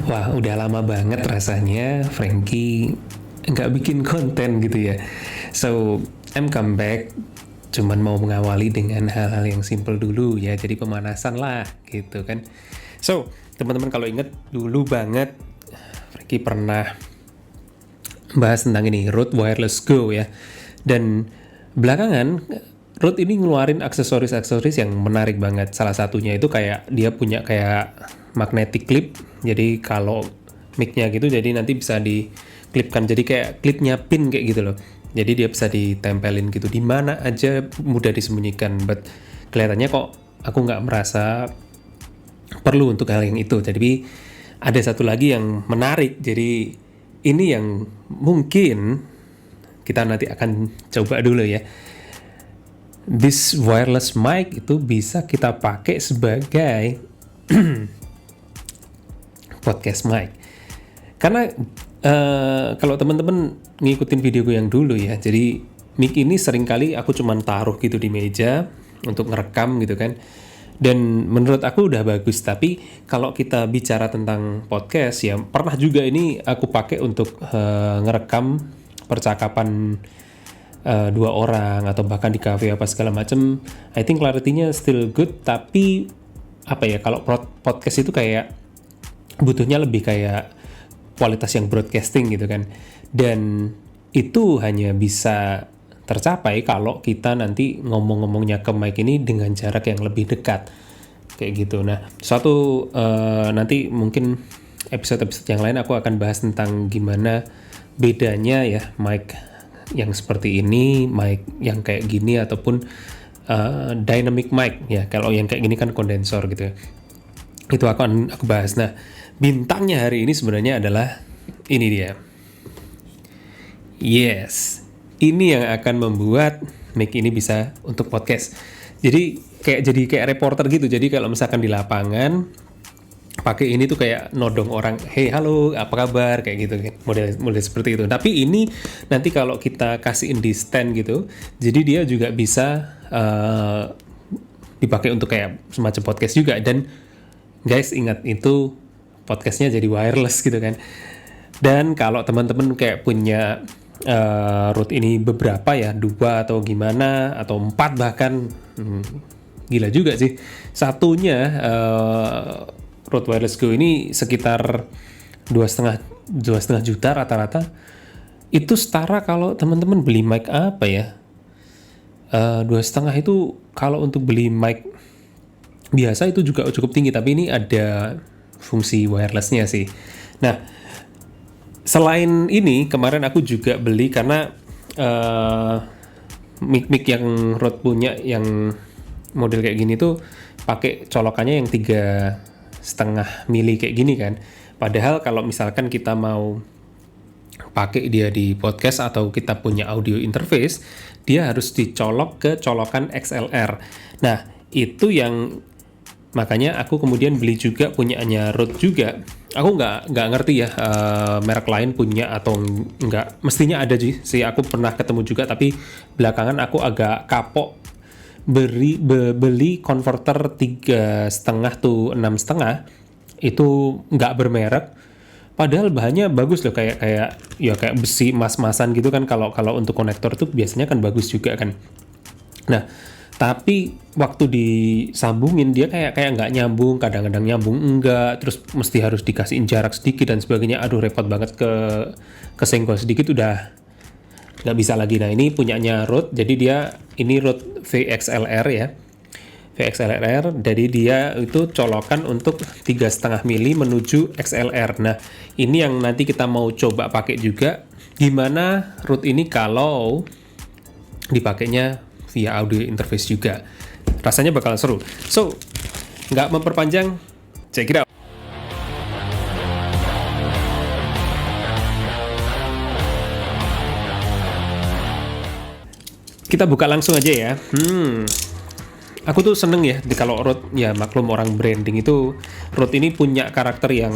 Wah, udah lama banget rasanya Frankie nggak bikin konten gitu ya. So, I'm come back. Cuman mau mengawali dengan hal-hal yang simple dulu ya. Jadi pemanasan lah gitu kan. So, teman-teman kalau inget dulu banget Frankie pernah bahas tentang ini, Rode Wireless Go ya. Dan belakangan Rode ini ngeluarin aksesoris-aksesoris yang menarik banget. Salah satunya itu kayak dia punya kayak magnetic clip. Jadi kalau mic-nya gitu jadi nanti bisa diklipkan. Jadi kayak klipnya pin kayak gitu loh. Jadi dia bisa ditempelin gitu di mana aja, mudah disembunyikan. But kelihatannya kok aku nggak merasa perlu untuk hal yang itu. Jadi ada satu lagi yang menarik. Jadi ini yang mungkin kita nanti akan coba dulu ya. This wireless mic itu bisa kita pakai sebagai podcast mic. Karena kalau teman-teman ngikutin videoku yang dulu ya, jadi mic ini seringkali aku cuman taruh gitu di meja untuk ngerekam gitu kan. Dan menurut aku udah bagus, tapi kalau kita bicara tentang podcast ya, pernah juga ini aku pakai untuk ngerekam percakapan dua orang atau bahkan di cafe apa segala macem. I think clarity-nya still good, tapi apa ya, kalau podcast itu kayak butuhnya lebih kayak kualitas yang broadcasting gitu kan. Dan itu hanya bisa tercapai kalau kita nanti ngomong-ngomongnya ke mic ini dengan jarak yang lebih dekat kayak gitu. Nah, nanti mungkin episode-episode yang lain aku akan bahas tentang gimana bedanya ya mic yang seperti ini, mic yang kayak gini ataupun dynamic mic ya. Kalau yang kayak gini kan kondensor gitu ya. Itu akan aku bahas. Nah, bintangnya hari ini sebenarnya adalah ini dia. Yes, ini yang akan membuat mic ini bisa untuk podcast. Jadi kayak reporter gitu. Jadi kalau misalkan di lapangan pakai ini tuh kayak nodong orang, hey halo apa kabar kayak gitu kan, model seperti itu. Tapi ini nanti kalau kita kasihin di stand gitu, jadi dia juga bisa dipakai untuk kayak semacam podcast juga. Dan guys ingat, itu podcastnya jadi wireless gitu kan. Dan kalau teman-teman kayak punya Rode ini beberapa ya, 2 atau gimana atau 4 bahkan, gila juga sih. Satunya Rode Wireless Go ini sekitar 2,5 juta rata-rata. Itu setara kalau teman-teman beli mic apa ya, 2,5 itu kalau untuk beli mic biasa itu juga cukup tinggi, tapi ini ada fungsi wirelessnya sih. Nah, selain ini kemarin aku juga beli karena mic yang Rode punya yang model kayak gini tuh pakai colokannya yang 3,5 mili kayak gini kan. Padahal kalau misalkan kita mau pakai dia di podcast atau kita punya audio interface, dia harus dicolok ke colokan XLR. Nah, itu yang makanya aku kemudian beli juga punyanya Rode juga. Aku nggak ngerti ya merek lain punya atau nggak. Mestinya ada sih. Aku pernah ketemu juga, tapi belakangan aku agak kapok beli converter 3,5 tuh 6,5 itu nggak bermerek. Padahal bahannya bagus loh, kayak kayak besi emas-emasan gitu kan. Kalau untuk konektor tuh biasanya kan bagus juga kan. Nah, tapi waktu disambungin dia kayak nggak nyambung, kadang-kadang nyambung enggak, terus mesti harus dikasihin jarak sedikit dan sebagainya. Aduh, repot banget, kesenggol sedikit udah nggak bisa lagi. Nah, ini punyanya Rode, jadi dia ini Rode VXLR ya, VXLR. Jadi dia itu colokan untuk 3,5 mili menuju XLR. Nah, ini yang nanti kita mau coba pakai juga. Gimana Rode ini kalau dipakainya via audio interface juga. Rasanya bakal seru. So, nggak memperpanjang, check it out. Kita buka langsung aja ya. Aku tuh seneng ya kalau Rode, ya maklum orang branding itu, Rode ini punya karakter yang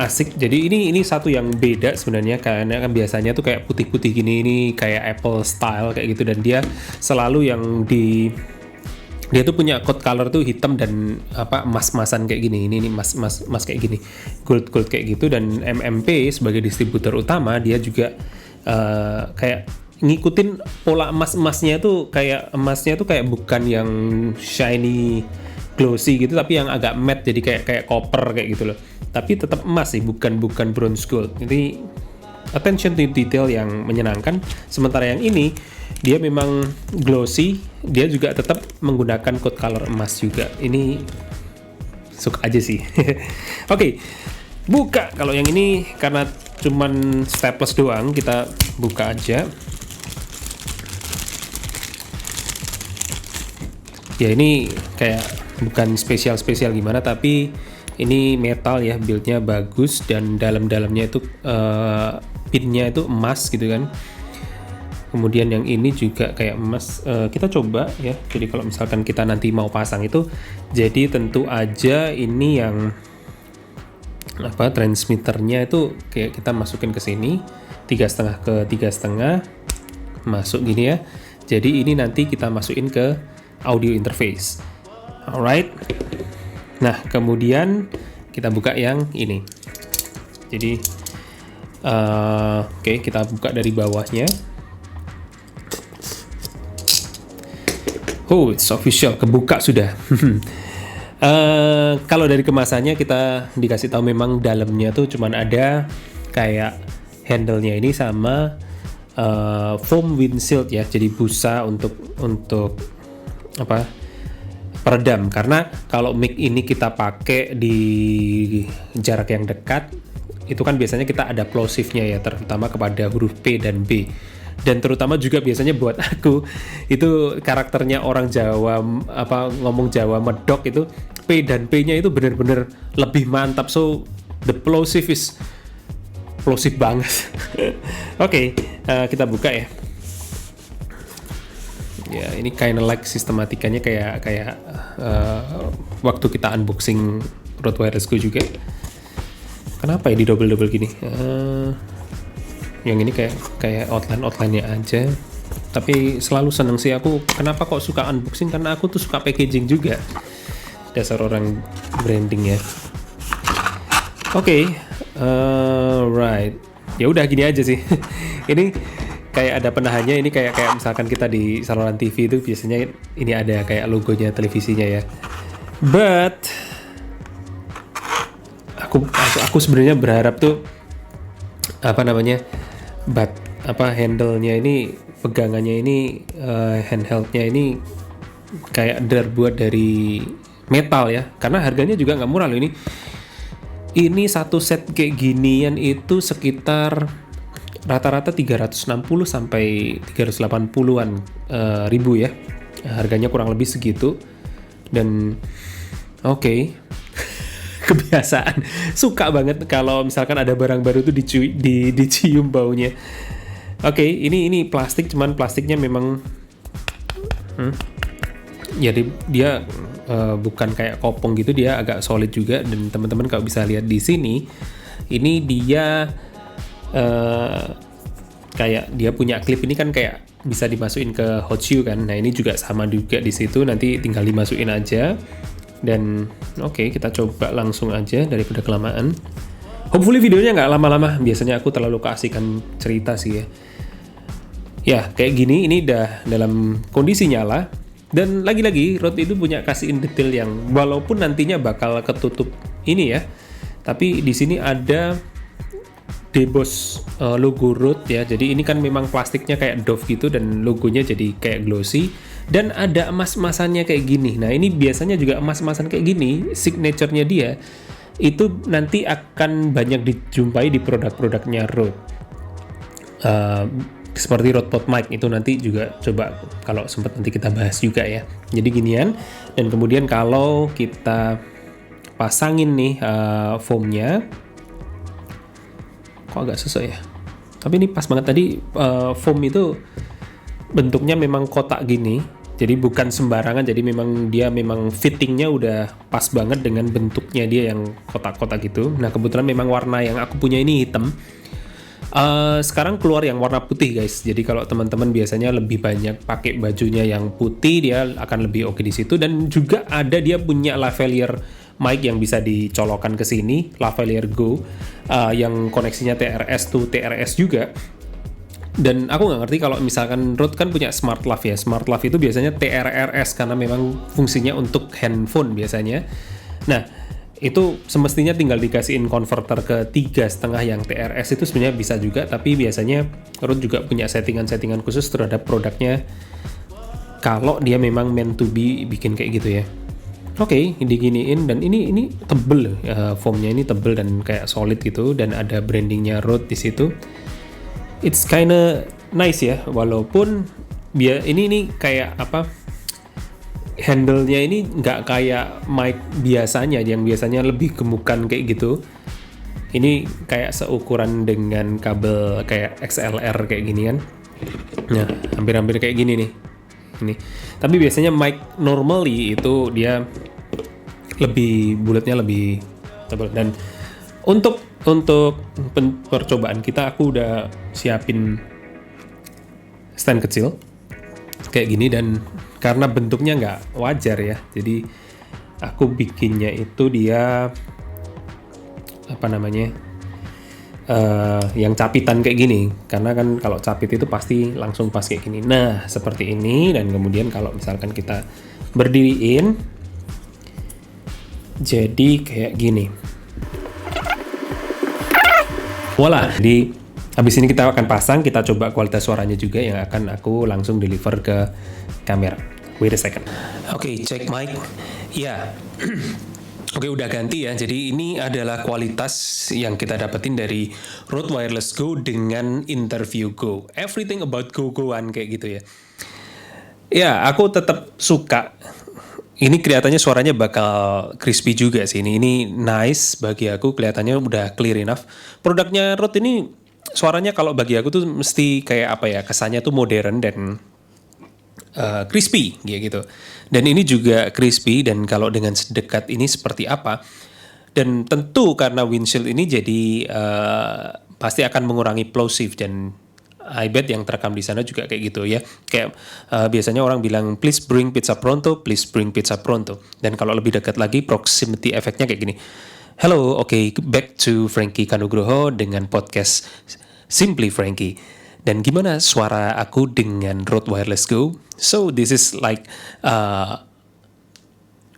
asik. Jadi ini satu yang beda sebenarnya, karena kan biasanya tuh kayak putih-putih gini, ini kayak Apple style kayak gitu, dan dia selalu yang Dia tuh punya code color tuh hitam dan apa emas-emasan kayak gini. Ini emas kayak gini, gold kayak gitu. Dan MMP sebagai distributor utama dia juga kayak ngikutin pola emasnya tuh, kayak emasnya tuh kayak bukan yang shiny glossy gitu, tapi yang agak matte, jadi kayak copper kayak gitu loh. Tapi tetap emas sih, bukan bronze gold. Jadi attention to detail yang menyenangkan. Sementara yang ini dia memang glossy, dia juga tetap menggunakan code color emas juga. Ini suka aja sih. Oke, buka. Kalau yang ini karena cuman staples doang, kita buka aja. Ya ini kayak bukan spesial gimana, tapi ini metal ya, buildnya bagus, dan dalamnya itu pinnya itu emas gitu kan. Kemudian yang ini juga kayak emas. Kita coba ya, jadi kalau misalkan kita nanti mau pasang itu, jadi tentu aja ini yang apa, transmitternya itu kayak kita masukin ke sini 3,5 ke 3,5 masuk gini ya. Jadi ini nanti kita masukin ke audio interface. Alright. Nah, kemudian kita buka yang ini. Jadi oke, kita buka dari bawahnya. Oh, it's official, kebuka sudah. Kalau dari kemasannya kita dikasih tahu memang dalamnya tuh cuman ada kayak handle-nya ini sama foam windshield ya, jadi busa untuk apa, peredam. Karena kalau mic ini kita pakai di jarak yang dekat, itu kan biasanya kita ada plosive-nya ya, terutama kepada huruf P dan B. Dan terutama juga biasanya buat aku itu karakternya orang Jawa, apa, ngomong Jawa medok itu, P dan P-nya itu benar-benar lebih mantap. So the plosive is plosive banget. Oke, kita buka ya. Ya ini kinda like sistematikanya kayak waktu kita unboxing Rode Wireless Go juga. Kenapa ya di double gini? Yang ini kayak outline-nya aja. Tapi selalu seneng sih aku, kenapa kok suka unboxing, karena aku tuh suka packaging juga. Dasar orang branding ya. Oke, right. Ya udah gini aja sih. Ini kayak ada penahannya, ini kayak misalkan kita di saluran TV itu biasanya ini ada kayak logonya televisinya ya. But aku sebenarnya berharap tuh apa namanya, handle-nya ini, pegangannya ini, handheld-nya ini kayak terbuat dari metal ya, karena harganya juga nggak murah loh ini. Ini satu set kayak ginian itu sekitar rata-rata 360 sampai 380-an ribu ya. Harganya kurang lebih segitu. Dan oke. Kebiasaan, suka banget kalau misalkan ada barang baru tuh dicium baunya. Oke, ini plastik, cuman plastiknya memang jadi dia bukan kayak kopong gitu, dia agak solid juga. Dan teman-teman kalau bisa lihat di sini, ini dia kayak dia punya klip ini kan, kayak bisa dimasukin ke hot shoe kan. Nah ini juga sama juga di situ, nanti tinggal dimasukin aja. Dan oke, kita coba langsung aja daripada kelamaan. Hopefully videonya nggak lama-lama, biasanya aku terlalu keasikan cerita sih ya. Ya kayak gini, ini udah dalam kondisi nyala. Dan lagi-lagi Rode itu punya kasihin detail yang walaupun nantinya bakal ketutup ini ya, tapi di sini ada deboss logo Rode ya. Jadi ini kan memang plastiknya kayak doff gitu, dan logonya jadi kayak glossy. Dan ada emas-emasannya kayak gini. Nah ini biasanya juga emas-emasan kayak gini, signature-nya dia itu nanti akan banyak dijumpai di produk-produknya Rode. Seperti Rode PodMic itu nanti juga coba kalau sempat nanti kita bahas juga ya. Jadi ginian. Dan kemudian kalau kita pasangin nih foamnya, kok agak susah ya. Tapi ini pas banget tadi, foam itu bentuknya memang kotak gini. Jadi bukan sembarangan, jadi memang dia memang fittingnya udah pas banget dengan bentuknya dia yang kotak-kotak gitu. Nah kebetulan memang warna yang aku punya ini hitam. Sekarang keluar yang warna putih guys. Jadi kalau teman-teman biasanya lebih banyak pakai bajunya yang putih, dia akan lebih oke di situ. Dan juga ada dia punya lavalier mic yang bisa dicolokkan ke sini, lavalier Go, yang koneksinya TRS to TRS juga. Dan aku nggak ngerti kalau misalkan Rode kan punya Smart Lav ya. Smart Lav itu biasanya TRRS karena memang fungsinya untuk handphone biasanya. Nah, itu semestinya tinggal dikasihin converter ke 3,5 yang TRS itu sebenarnya bisa juga, tapi biasanya Rode juga punya settingan-settingan khusus terhadap produknya kalau dia memang meant to be bikin kayak gitu ya. Oke, diginiin dan ini tebel, foamnya ini tebel dan kayak solid gitu dan ada brandingnya Rode di situ. It's kinda nice ya, walaupun ini kayak apa? Handle-nya ini nggak kayak mic biasanya yang biasanya lebih gemukan kayak gitu. Ini kayak seukuran dengan kabel kayak XLR kayak gini kan. Nah, hampir-hampir kayak gini nih. Ini. Tapi biasanya mic normally itu dia lebih bulatnya lebih tebal. Dan untuk percobaan kita aku udah siapin stand kecil kayak gini, dan karena bentuknya nggak wajar ya, jadi aku bikinnya itu dia apa namanya yang capitan kayak gini, karena kan kalau capit itu pasti langsung pas kayak gini. Nah seperti ini, dan kemudian kalau misalkan kita berdiriin jadi kayak gini, voila. Jadi habis ini kita akan pasang, kita coba kualitas suaranya juga yang akan aku langsung deliver ke kamera. Wait a second. Oke, check mic. Ya. Oke, udah ganti ya. Jadi ini adalah kualitas yang kita dapetin dari Rode Wireless Go dengan Interview Go. Everything about Go-Goan kayak gitu ya. Ya, aku tetap suka. Ini kelihatannya suaranya bakal crispy juga sih. Ini nice bagi aku, kelihatannya udah clear enough. Produknya Rode ini suaranya kalau bagi aku tuh mesti kayak apa ya, kesannya tuh modern dan crispy gitu. Dan ini juga crispy, dan kalau dengan sedekat ini seperti apa. Dan tentu karena windshield ini jadi pasti akan mengurangi plosive, dan I bet yang terekam di sana juga kayak gitu ya. Kayak biasanya orang bilang please bring pizza pronto, please bring pizza pronto. Dan kalau lebih dekat lagi proximity effect-nya kayak gini. Hello, back to Frankie Kanugroho dengan podcast Simply Frankie. Dan gimana suara aku dengan Rode Wireless Go? So this is like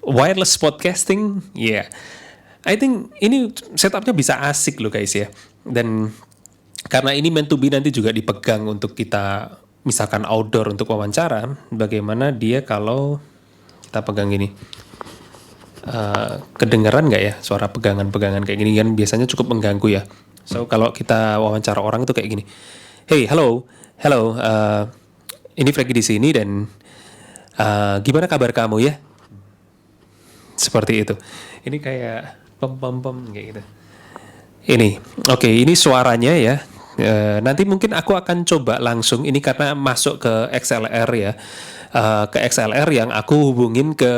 wireless podcasting. Yeah, I think ini setupnya bisa asik loh guys ya. Dan karena ini meant to be nanti juga dipegang untuk kita misalkan outdoor untuk wawancara, bagaimana dia kalau kita pegang gini? Kedengeran nggak ya suara pegangan-pegangan kayak gini kan biasanya cukup mengganggu ya. So kalau kita wawancara orang itu kayak gini. Hey, hello, ini Frankie di sini dan gimana kabar kamu ya? Seperti itu. Ini kayak pem kayak gitu. Ini, ini suaranya ya. Nanti mungkin aku akan coba langsung ini karena masuk ke XLR ya, ke XLR yang aku hubungin ke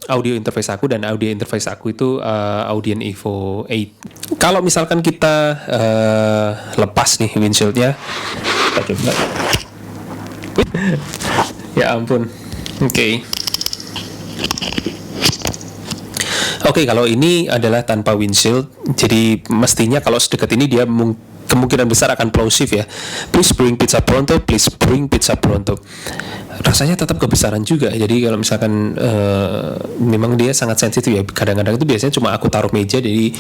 audio interface aku, dan audio interface aku itu Audient Evo 8. Kalau misalkan kita lepas nih windshieldnya, kita coba. Ya ampun. Oke, kalau ini adalah tanpa windshield, jadi mestinya kalau sedekat ini dia kemungkinan besar akan plosive ya. Please bring pizza pronto, please bring pizza pronto. Rasanya tetap kebesaran juga. Jadi kalau misalkan memang dia sangat sensitif ya. Kadang-kadang itu biasanya cuma aku taruh meja, jadi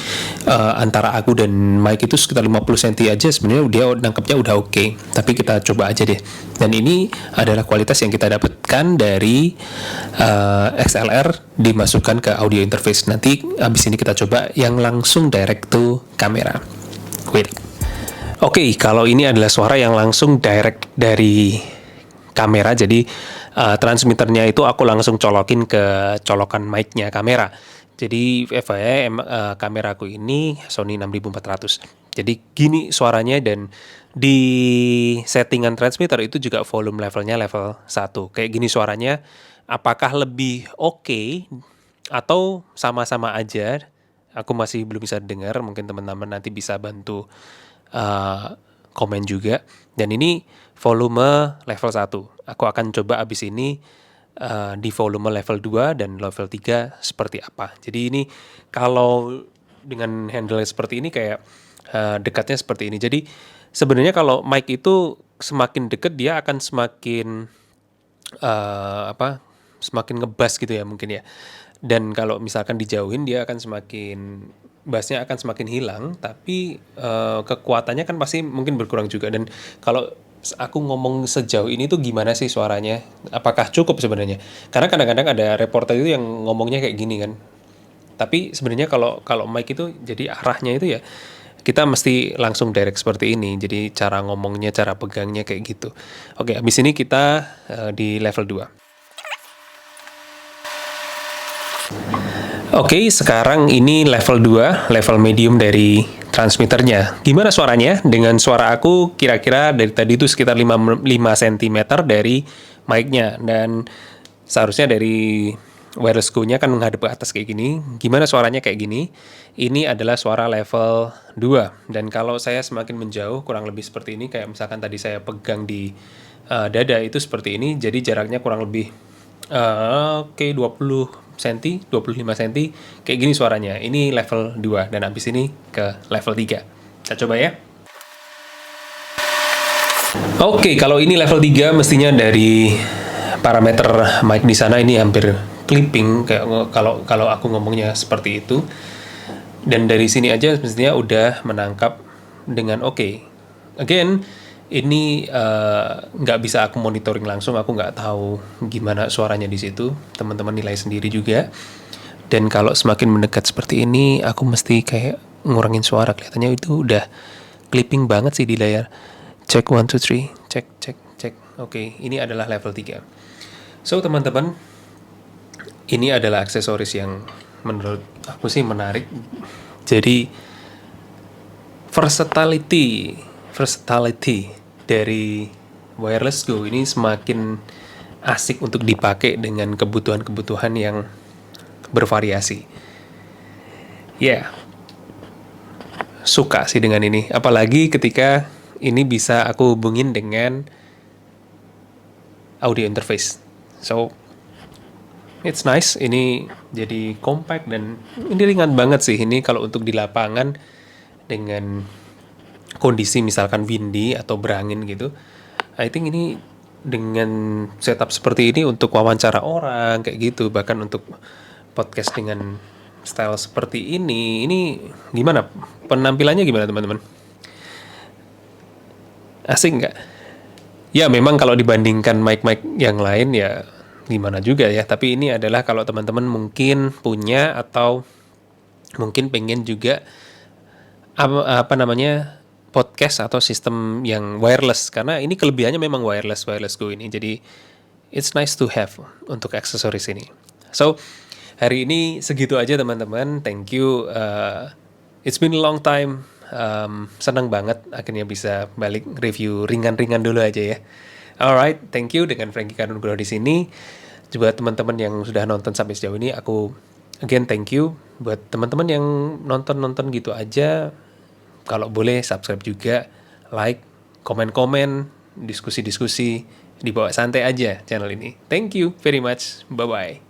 antara aku dan mic itu sekitar 50 cm aja sebenarnya dia nangkepnya udah oke. Tapi kita coba aja deh. Dan ini adalah kualitas yang kita dapatkan dari XLR dimasukkan ke audio interface. Nanti abis ini kita coba yang langsung direct to kamera. Wait. Kalau ini adalah suara yang langsung direct dari kamera, jadi transmitternya itu aku langsung colokin ke colokan mic-nya kamera. Jadi FYI kameraku ini Sony 6400. Jadi gini suaranya, dan di settingan transmitter itu juga volume levelnya level 1. Kayak gini suaranya, apakah lebih oke atau sama-sama aja? Aku masih belum bisa dengar, mungkin teman-teman nanti bisa bantu komen juga. Dan ini volume level 1. Aku akan coba abis ini di volume level 2 dan level 3 seperti apa. Jadi ini kalau dengan handle seperti ini kayak dekatnya seperti ini. Jadi sebenarnya kalau mic itu semakin dekat dia akan semakin semakin ngebas gitu ya mungkin ya. Dan kalau misalkan dijauhin dia akan semakin bassnya akan semakin hilang, tapi kekuatannya kan pasti mungkin berkurang juga. Dan kalau aku ngomong sejauh ini tuh gimana sih suaranya? Apakah cukup sebenarnya? Karena kadang-kadang ada reporter itu yang ngomongnya kayak gini kan. Tapi sebenarnya kalau kalau mic itu jadi arahnya itu ya kita mesti langsung direct seperti ini. Jadi cara ngomongnya, cara pegangnya kayak gitu. Oke, habis ini kita di level 2. Oke, sekarang ini level 2, level medium dari transmitternya. Gimana suaranya? Dengan suara aku kira-kira dari tadi itu sekitar 5 cm dari mic-nya. Dan seharusnya dari wireless go-nya kan menghadap ke atas kayak gini. Gimana suaranya kayak gini? Ini adalah suara level 2. Dan kalau saya semakin menjauh, kurang lebih seperti ini. Kayak misalkan tadi saya pegang di dada itu seperti ini. Jadi jaraknya kurang lebih 20 cm, 25 cm, kayak gini suaranya. Ini level 2 dan habis ini ke level 3. Kita coba ya. Oke, kalau ini level 3 mestinya dari parameter mic di sana ini hampir clipping kayak kalau aku ngomongnya seperti itu. Dan dari sini aja mestinya udah menangkap dengan oke. Again, ini nggak bisa aku monitoring langsung, aku nggak tahu gimana suaranya di situ. Teman-teman nilai sendiri juga. Dan kalau semakin mendekat seperti ini, aku mesti kayak ngurangin suara. Kelihatannya itu udah clipping banget sih di layar. Check 1, 2, 3, cek. Oke, ini adalah level 3. So teman-teman, ini adalah aksesoris yang menurut aku sih menarik. Jadi versatility dari wireless go ini semakin asik untuk dipakai dengan kebutuhan-kebutuhan yang bervariasi. Ya, suka sih dengan ini. Apalagi ketika ini bisa aku hubungin dengan audio interface. So, it's nice. Ini jadi compact dan ini ringan banget sih. Ini kalau untuk di lapangan dengan kondisi misalkan windy atau berangin gitu, I think ini dengan setup seperti ini untuk wawancara orang kayak gitu, bahkan untuk podcast dengan style seperti ini gimana penampilannya gimana teman-teman? Asik nggak? Ya memang kalau dibandingkan mic-mic yang lain ya gimana juga ya, tapi ini adalah kalau teman-teman mungkin punya atau mungkin pengen juga apa namanya podcast atau sistem yang wireless, karena ini kelebihannya memang wireless go ini. Jadi it's nice to have untuk aksesoris ini. So hari ini segitu aja teman-teman. Thank you. It's been a long time. Senang banget akhirnya bisa balik review ringan-ringan dulu aja ya. Alright, thank you dengan Frankie Kanugroho di sini. Buat teman-teman yang sudah nonton sampai sejauh ini, aku again thank you. Buat teman-teman yang nonton gitu aja, kalau boleh subscribe juga, like, komen-komen, diskusi-diskusi, dibawa santai aja channel ini. Thank you very much. Bye-bye.